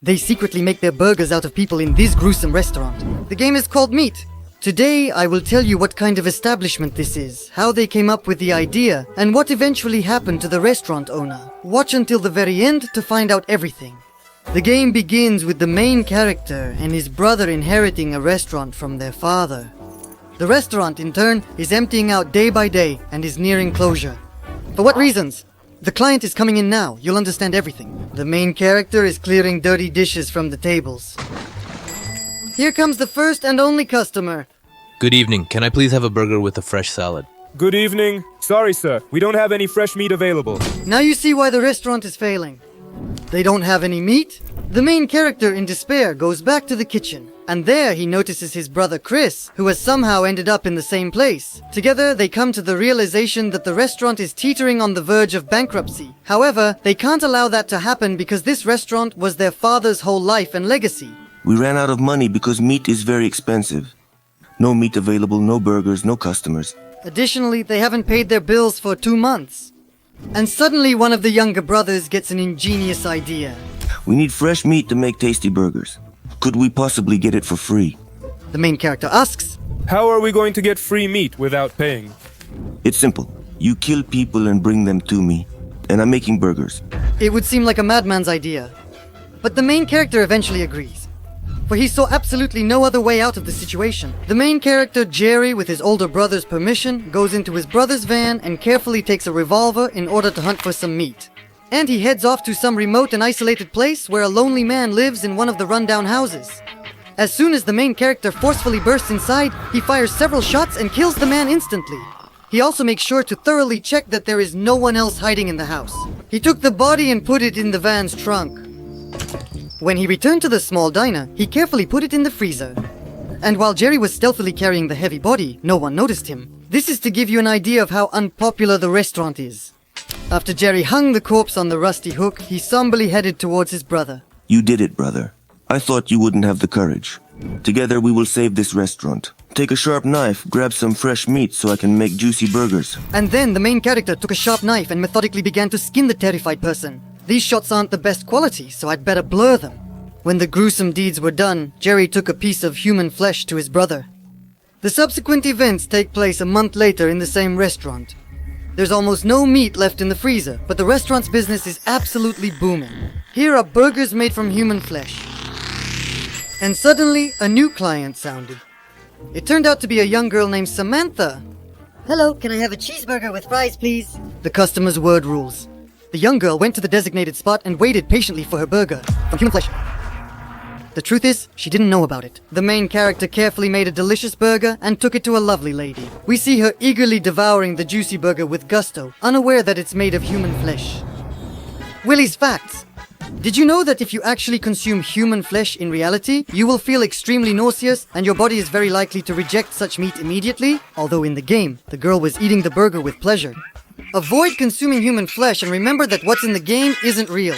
They secretly make their burgers out of people in this gruesome restaurant. The game is called Meat. Today, I will tell you what kind of establishment this is, how they came up with the idea, and what eventually happened to the restaurant owner. Watch until the very end to find out everything. The game begins with the main character and his brother inheriting a restaurant from their father. The restaurant, in turn, is emptying out day by day and is nearing closure. For what reasons? The client is coming in now. You'll understand everything. The main character is clearing dirty dishes from the tables. Here comes the first and only customer. Good evening. Can I please have a burger with a fresh salad? Good evening. Sorry, sir. We don't have any fresh meat available. Now you see why the restaurant is failing. They don't have any meat? The main character, in despair, goes back to the kitchen. And there he notices his brother Chris, who has somehow ended up in the same place. Together, they come to the realization that the restaurant is teetering on the verge of bankruptcy. However, they can't allow that to happen because this restaurant was their father's whole life and legacy. We ran out of money because meat is very expensive. No meat available, no burgers, no customers. Additionally, they haven't paid their bills for 2 months. And suddenly one of the younger brothers gets an ingenious idea. We need fresh meat to make tasty burgers. Could we possibly get it for free? The main character asks, How are we going to get free meat without paying? It's simple. You kill people and bring them to me, and I'm making burgers. It would seem like a madman's idea. But the main character eventually agrees. For he saw absolutely no other way out of the situation. The main character, Jerry, with his older brother's permission, goes into his brother's van and carefully takes a revolver in order to hunt for some meat. And he heads off to some remote and isolated place where a lonely man lives in one of the rundown houses. As soon as the main character forcefully bursts inside, he fires several shots and kills the man instantly. He also makes sure to thoroughly check that there is no one else hiding in the house. He took the body and put it in the van's trunk. When he returned to the small diner, he carefully put it in the freezer. And while Jerry was stealthily carrying the heavy body, no one noticed him. This is to give you an idea of how unpopular the restaurant is. After Jerry hung the corpse on the rusty hook, he somberly headed towards his brother. You did it, brother. I thought you wouldn't have the courage. Together we will save this restaurant. Take a sharp knife, grab some fresh meat so I can make juicy burgers. And then the main character took a sharp knife and methodically began to skin the terrified person. These shots aren't the best quality, so I'd better blur them. When the gruesome deeds were done, Jerry took a piece of human flesh to his brother. The subsequent events take place a month later in the same restaurant. There's almost no meat left in the freezer, but the restaurant's business is absolutely booming. Here are burgers made from human flesh. And suddenly, a new client sounded. It turned out to be a young girl named Samantha. Hello, can I have a cheeseburger with fries, please? The customer's word rules. The young girl went to the designated spot and waited patiently for her burger from human flesh. The truth is, she didn't know about it. The main character carefully made a delicious burger and took it to a lovely lady. We see her eagerly devouring the juicy burger with gusto, unaware that it's made of human flesh. Willi's facts. Did you know that if you actually consume human flesh in reality, you will feel extremely nauseous and your body is very likely to reject such meat immediately? Although in the game, the girl was eating the burger with pleasure. Avoid consuming human flesh and remember that what's in the game isn't real.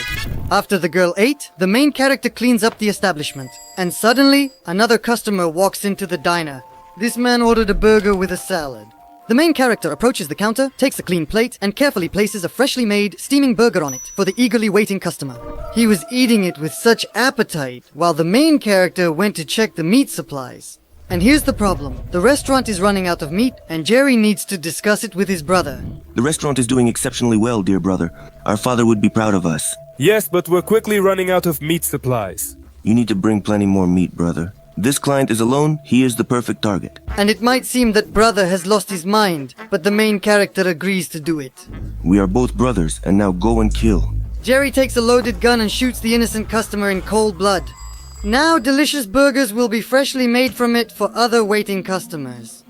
After the girl ate, the main character cleans up the establishment. And suddenly, another customer walks into the diner. This man ordered a burger with a salad. The main character approaches the counter, takes a clean plate, and carefully places a freshly made, steaming burger on it for the eagerly waiting customer. He was eating it with such appetite, while the main character went to check the meat supplies. And here's the problem. The restaurant is running out of meat, and Jerry needs to discuss it with his brother. The restaurant is doing exceptionally well, dear brother. Our father would be proud of us. Yes, but we're quickly running out of meat supplies. You need to bring plenty more meat, brother. This client is alone, he is the perfect target. And it might seem that brother has lost his mind, but the main character agrees to do it. We are both brothers, and now go and kill. Jerry takes a loaded gun and shoots the innocent customer in cold blood. Now delicious burgers will be freshly made from it for other waiting customers.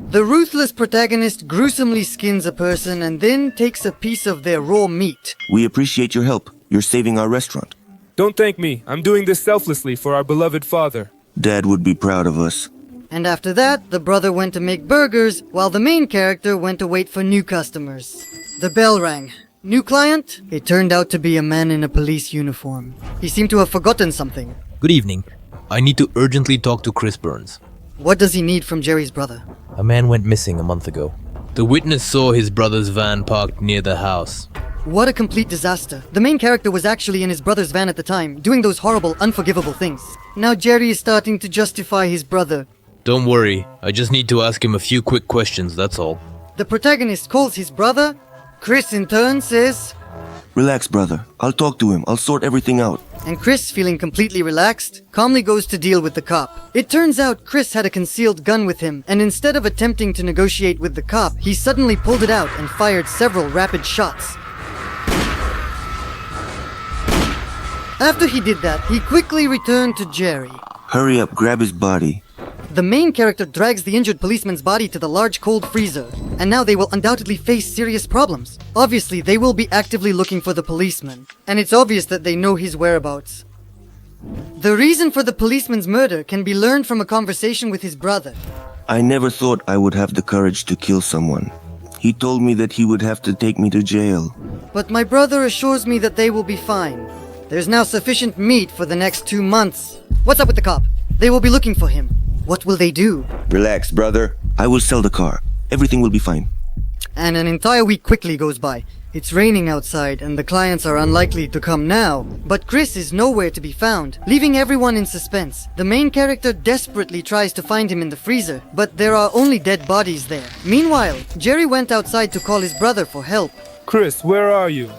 The ruthless protagonist gruesomely skins a person and then takes a piece of their raw meat. We appreciate your help. You're saving our restaurant. Don't thank me. I'm doing this selflessly for our beloved father. Dad would be proud of us. And after that, the brother went to make burgers, while the main character went to wait for new customers. The bell rang. New client? It turned out to be a man in a police uniform. He seemed to have forgotten something. Good evening. I need to urgently talk to Chris Burns. What does he need from Jerry's brother? A man went missing a month ago. The witness saw his brother's van parked near the house. What a complete disaster. The main character was actually in his brother's van at the time, doing those horrible, unforgivable things. Now Jerry is starting to justify his brother. Don't worry, I just need to ask him a few quick questions, that's all. The protagonist calls his brother. Chris in turn says... Relax, brother. I'll talk to him. I'll sort everything out. And Chris, feeling completely relaxed, calmly goes to deal with the cop. It turns out Chris had a concealed gun with him, and instead of attempting to negotiate with the cop, he suddenly pulled it out and fired several rapid shots. After he did that, he quickly returned to Jerry. Hurry up, grab his body. The main character drags the injured policeman's body to the large cold freezer, and now they will undoubtedly face serious problems. Obviously, they will be actively looking for the policeman, and it's obvious that they know his whereabouts. The reason for the policeman's murder can be learned from a conversation with his brother. I never thought I would have the courage to kill someone. He told me that he would have to take me to jail. But my brother assures me that they will be fine. There's now sufficient meat for the next 2 months. What's up with the cop? They will be looking for him. What will they do? Relax, brother. I will sell the car. Everything will be fine. And an entire week quickly goes by. It's raining outside and the clients are unlikely to come now. But Chris is nowhere to be found, leaving everyone in suspense. The main character desperately tries to find him in the freezer, but there are only dead bodies there. Meanwhile, Jerry went outside to call his brother for help. Chris, where are you?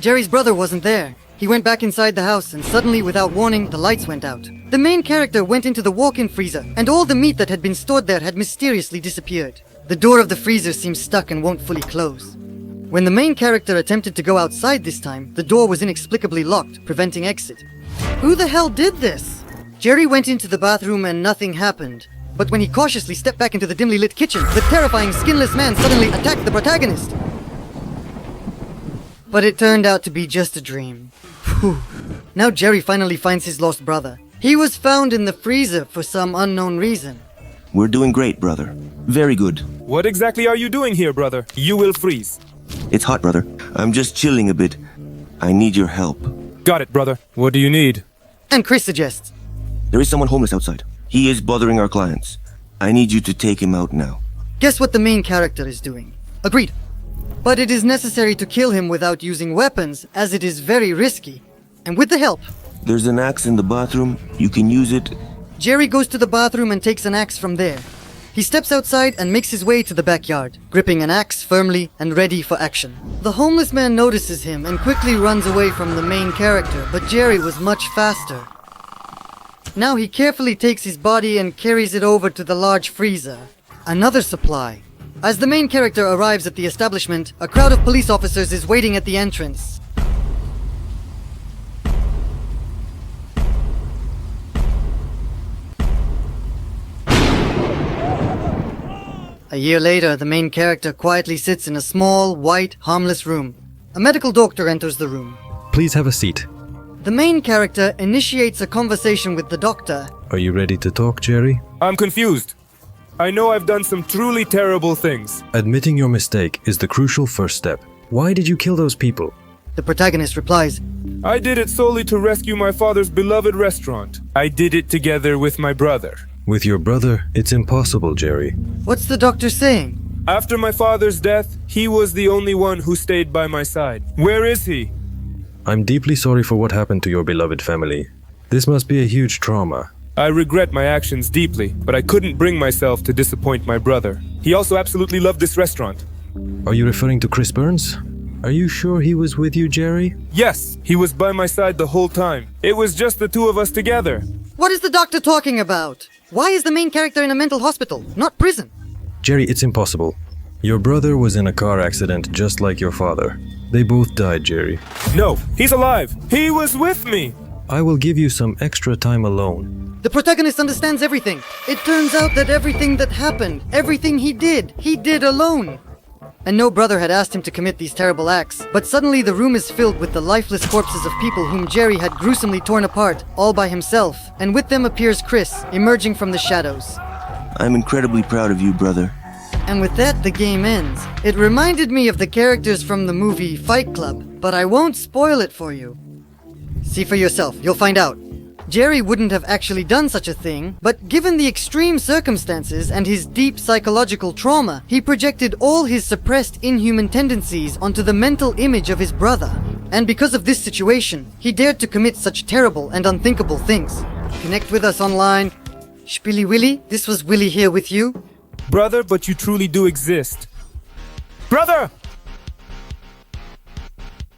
Jerry's brother wasn't there. He went back inside the house and suddenly, without warning, the lights went out. The main character went into the walk-in freezer and all the meat that had been stored there had mysteriously disappeared. The door of the freezer seems stuck and won't fully close. When the main character attempted to go outside this time, the door was inexplicably locked, preventing exit. Who the hell did this? Jerry went into the bathroom and nothing happened. But when he cautiously stepped back into the dimly lit kitchen, the terrifying skinless man suddenly attacked the protagonist. But it turned out to be just a dream. Whew. Now Jerry finally finds his lost brother. He was found in the freezer for some unknown reason. We're doing great, brother. Very good. What exactly are you doing here, brother? You will freeze. It's hot, brother. I'm just chilling a bit. I need your help. Got it, brother. What do you need? And Chris suggests, There is someone homeless outside. He is bothering our clients. I need you to take him out now. guess what the main character is doing? Agreed. But it is necessary to kill him without using weapons, as it is very risky. And with the help, There's an axe in the bathroom. You can use it. Jerry goes to the bathroom and takes an axe from there. He steps outside and makes his way to the backyard, gripping an axe firmly and ready for action. The homeless man notices him and quickly runs away from the main character, but Jerry was much faster. Now he carefully takes his body and carries it over to the large freezer. Another supply. As the main character arrives at the establishment, a crowd of police officers is waiting at the entrance. A year later, the main character quietly sits in a small, white, harmless room. A medical doctor enters the room. Please have a seat. The main character initiates a conversation with the doctor. Are you ready to talk, Jerry? I'm confused. I know I've done some truly terrible things. Admitting your mistake is the crucial first step. Why did you kill those people? The protagonist replies, I did it solely to rescue my father's beloved restaurant. I did it together with my brother. With your brother, it's impossible, Jerry. "What's the doctor saying?" After my father's death, he was the only one who stayed by my side. Where is he? I'm deeply sorry for what happened to your beloved family. This must be a huge trauma. I regret my actions deeply, but I couldn't bring myself to disappoint my brother. He also absolutely loved this restaurant. Are you referring to Chris Burns? Are you sure he was with you, Jerry? Yes, he was by my side the whole time. It was just the two of us together. What is the doctor talking about? Why is the main character in a mental hospital, not prison? Jerry, it's impossible. Your brother was in a car accident just like your father. They both died, Jerry. No, he's alive. He was with me. I will give you some extra time alone. The protagonist understands everything. It turns out that everything that happened, everything he did alone. And no brother had asked him to commit these terrible acts. But suddenly the room is filled with the lifeless corpses of people whom Jerry had gruesomely torn apart, all by himself. And with them appears Chris, emerging from the shadows. I'm incredibly proud of you, brother. And with that, the game ends. It reminded me of the characters from the movie Fight Club, but I won't spoil it for you. See for yourself, you'll find out. Jerry wouldn't have actually done such a thing, but given the extreme circumstances and his deep psychological trauma, he projected all his suppressed inhuman tendencies onto the mental image of his brother. And because of this situation, he dared to commit such terrible and unthinkable things. Connect with us online. Spilly Willi, this was Willi here with you. Brother, but you truly do exist. Brother!